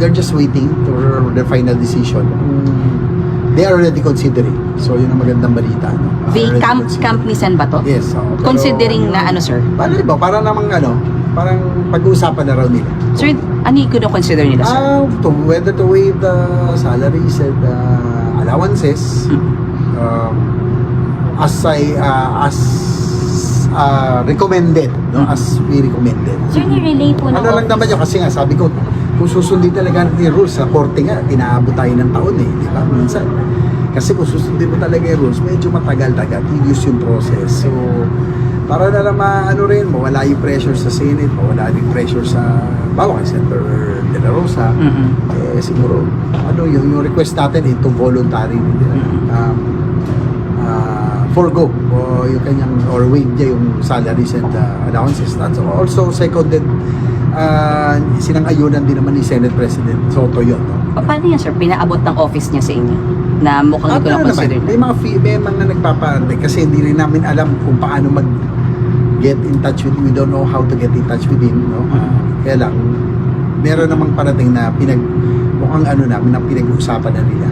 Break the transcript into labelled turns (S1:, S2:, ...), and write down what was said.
S1: they're just waiting for the final decision. They are already considering. So, yun ang magandang balita. No?
S2: The camp ni Sen ba to?
S1: Yes. Pero,
S2: Considering na ano, sir?
S1: Paano ba? Para namang parang pag-uusapan na raw nila.
S2: Sir, ano yung consider nila, sir?
S1: Whether to waive the salaries and allowances, recommended, no? As we recommended.
S3: Sir, ni-relay po ng
S1: Ano lang naman yun, kasi nga sabi ko, kung susundin talaga natin yung rules sa korte nga, tinaabot tayo ng taon di ba? Minsan. Kasi kung susundin mo talaga yung rules, medyo matagal-tagal, tedious yung process. So, para na naman, mawala yung pressure sa Senate, mawala yung pressure sa, bawa kay Senator De La Rosa, siguro, yung request natin, itong voluntary, forgo o yung kanyang or waive niya yung salaries and allowances. That's also seconded sinang-ayunan din naman ni Senate President Soto yun. No?
S2: Paano yan, sir? Pinaabot ng office niya sa inyo na mukhang hindi ko na-consider na.
S1: May mga nagpapaantay kasi hindi rin namin alam kung paano mag-get in touch with him. We don't know how to get in touch with him. No? Kaya lang, meron namang parating na mukhang namin na pinag-uusapan na nila.